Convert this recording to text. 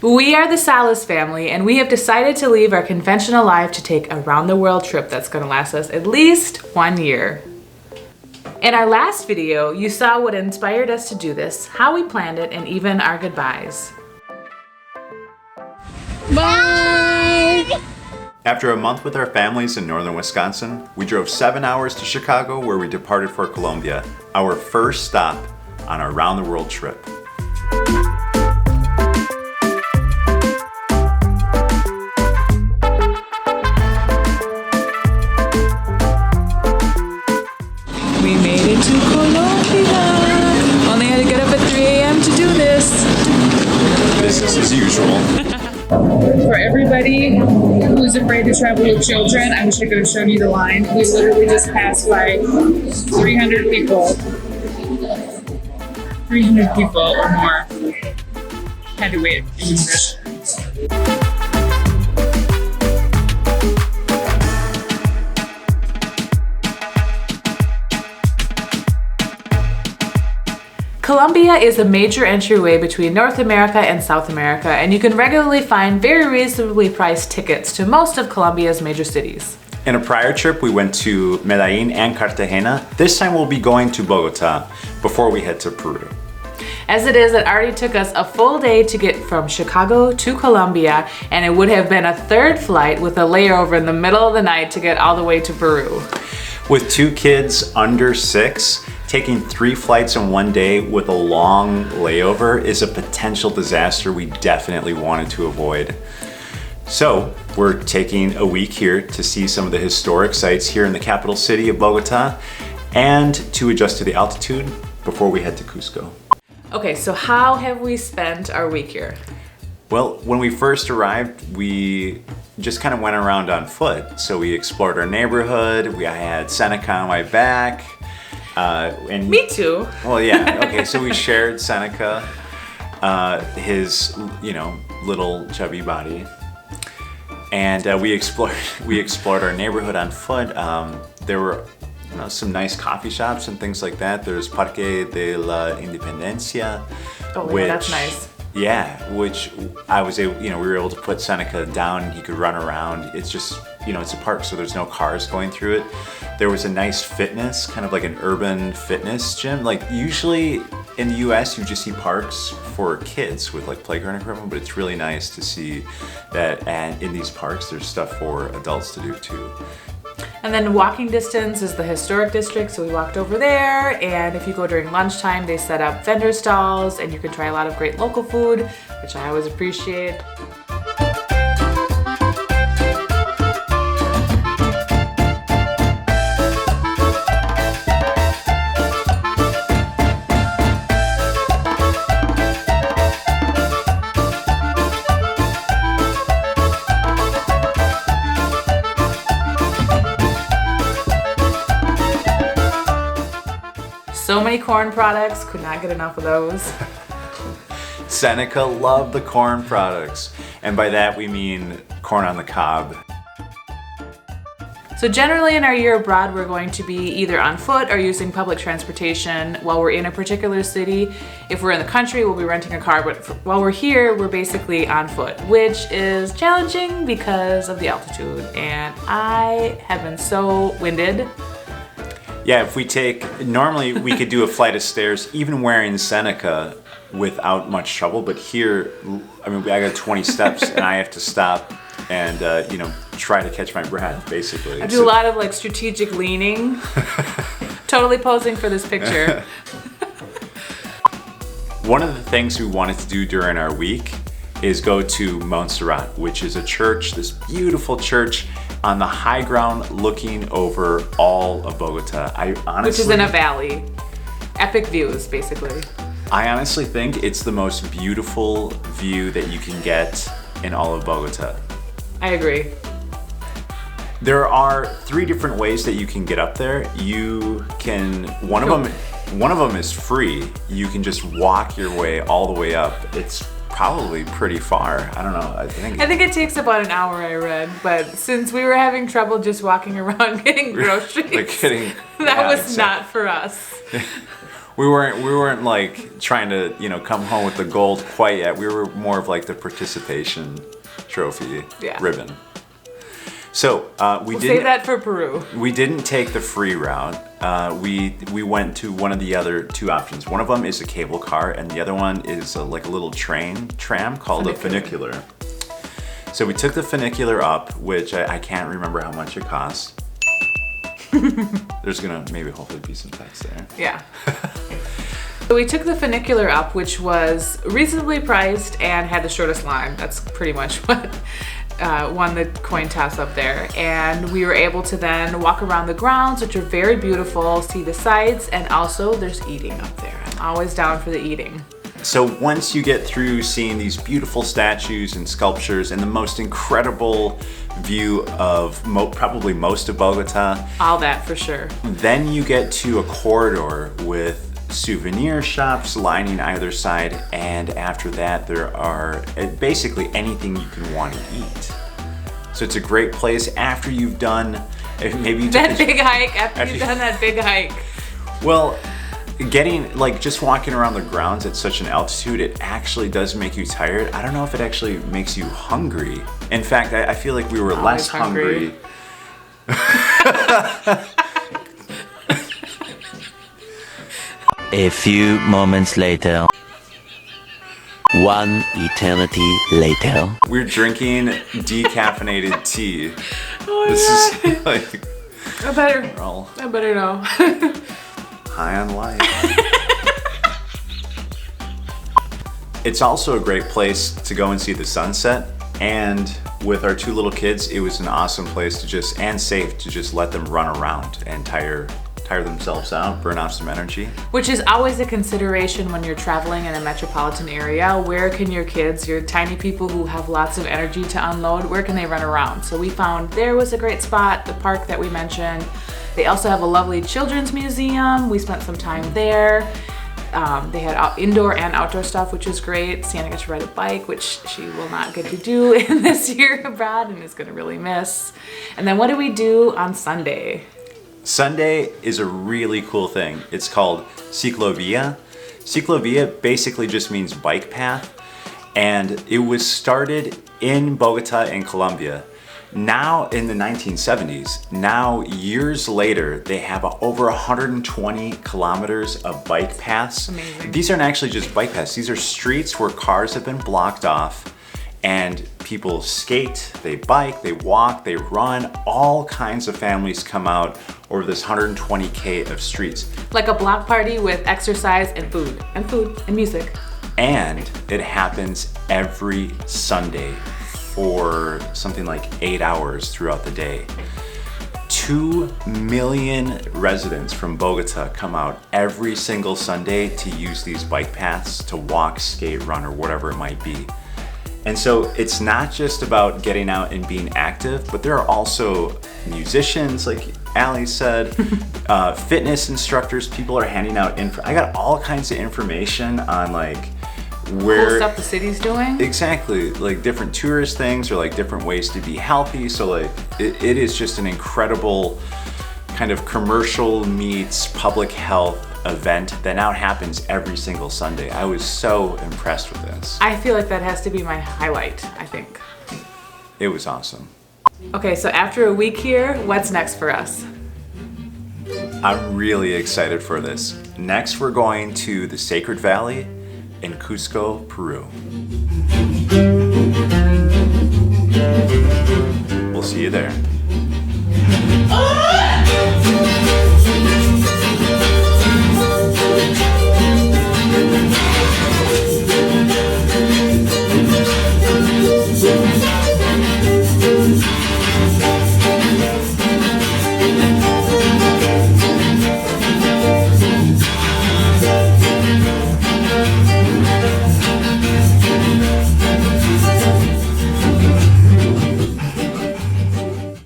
We are the Salas family, and we have decided to leave our conventional life to take a round-the-world trip that's going to last us at least 1 year. In our last video, you saw what inspired us to do this, how we planned it, and even our goodbyes. Bye! After a month with our families in northern Wisconsin, we drove 7 hours to Chicago where we departed for Colombia, our first stop on our round-the-world trip. We made it to Colombia! Only had to get up at 3 a.m. to do this. Business as usual. For everybody who's afraid to travel with children, I wish I could have shown you the line. We literally just passed by 300 people. 300 people or more had to wait in this. Colombia is a major entryway between North America and South America, and you can regularly find very reasonably priced tickets to most of Colombia's major cities. In a prior trip, we went to Medellin and Cartagena. This time we'll be going to Bogota before we head to Peru. As it is, it already took us a full day to get from Chicago to Colombia, and it would have been a third flight with a layover in the middle of the night to get all the way to Peru. With 2 kids under 6, taking 3 flights in 1 day with a long layover is a potential disaster we definitely wanted to avoid. So we're taking a week here to see some of the historic sites here in the capital city of Bogota and to adjust to the altitude before we head to Cusco. Okay, so how have we spent our week here? Well, when we first arrived, we just kind of went around on foot. So we explored our neighborhood. I had Seneca on my back. And Me too. Well, yeah. Okay, so we shared Seneca, his, little chubby body, and we explored our neighborhood on foot. There were some nice coffee shops and things like that. There's Parque de la Independencia. Oh, which, yeah, that's nice. Yeah, which I was able, we were able to put Seneca down and he could run around. It's just, it's a park, so there's no cars going through it. There was a nice fitness, kind of like an urban fitness gym. Like usually in the US, you just see parks for kids with like playground equipment, but it's really nice to see that and in these parks, there's stuff for adults to do too. And then walking distance is the historic district, so we walked over there, and if you go during lunchtime, they set up vendor stalls and you can try a lot of great local food, which I always appreciate. So many corn products, could not get enough of those. Seneca loved the corn products. And by that we mean corn on the cob. So generally in our year abroad, we're going to be either on foot or using public transportation while we're in a particular city. If we're in the country, we'll be renting a car, but while we're here, we're basically on foot, which is challenging because of the altitude. And I have been so winded. Yeah, normally we could do a flight of stairs even wearing Seneca without much trouble, but here, I got 20 steps and I have to stop and, try to catch my breath, basically. I do a lot of strategic leaning, totally posing for this picture. One of the things we wanted to do during our week is go to Montserrat, which is a church, this beautiful church on the high ground looking over all of Bogota. Which is in a valley. Epic views, basically. I honestly think it's the most beautiful view that you can get in all of Bogota. I agree. There are 3 different ways that you can get up there. One of them is free. You can just walk your way all the way up. It's probably pretty far. I don't know. I think it takes about an hour, I read, but since we were having trouble just walking around getting groceries, like that was not for us. We weren't like trying to, come home with the gold quite yet. We were more of like the participation trophy ribbon. So we'll save that for Peru. We didn't take the free route. We went to one of the other two options. One of them is a cable car, and the other one is like a little tram called a funicular. So we took the funicular up, which I can't remember how much it costs. There's gonna maybe hopefully be some text there. Yeah. So we took the funicular up, which was reasonably priced and had the shortest line. That's pretty much what won the coin toss up there. And we were able to then walk around the grounds, which are very beautiful, see the sights, and also there's eating up there. I'm always down for the eating. So once you get through seeing these beautiful statues and sculptures and the most incredible view of probably most of Bogota. All that for sure. Then you get to a corridor with souvenir shops lining either side, and after that there are basically anything you can want to eat. So it's a great place after you've done maybe that big hike. After you've done that big hike. Well, getting just walking around the grounds at such an altitude, it actually does make you tired. I don't know if it actually makes you hungry. In fact, I feel like we were less hungry. A few moments later. One eternity later. We're drinking decaffeinated tea. Oh this God. Is like I better know. High on life. It's also a great place to go and see the sunset, and with our two little kids, it was an awesome place and safe to just let them run around and tire themselves out, burn off some energy. Which is always a consideration when you're traveling in a metropolitan area. Where can your kids, your tiny people who have lots of energy to unload, where can they run around? So we found there was a great spot, the park that we mentioned. They also have a lovely children's museum. We spent some time there. They had indoor and outdoor stuff, which was great. Sienna got to ride a bike, which she will not get to do in this year abroad and is gonna really miss. And then what did we do on Sunday? Sunday is a really cool thing. It's called Ciclovía. Ciclovía basically just means bike path, and it was started in Bogota in Colombia. Now in the 1970s, now years later, they have over 120 kilometers of bike paths. Amazing. These aren't actually just bike paths. These are streets where cars have been blocked off and people skate, they bike, they walk, they run. All kinds of families come out over this 120K of streets. Like a block party with exercise and food and music. And it happens every Sunday for something like 8 hours throughout the day. 2 million residents from Bogota come out every single Sunday to use these bike paths to walk, skate, run, or whatever it might be. And so it's not just about getting out and being active, but there are also musicians, like Allie said, fitness instructors. People are handing out I got all kinds of information on where cool stuff the city's doing. Exactly, like different tourist things or different ways to be healthy. So it is just an incredible kind of commercial meets public health event that now happens every single Sunday. I was so impressed with this. I feel like that has to be my highlight, I think. It was awesome. Okay, so after a week here, what's next for us? I'm really excited for this. Next, we're going to the Sacred Valley in Cusco, Peru. We'll see you there.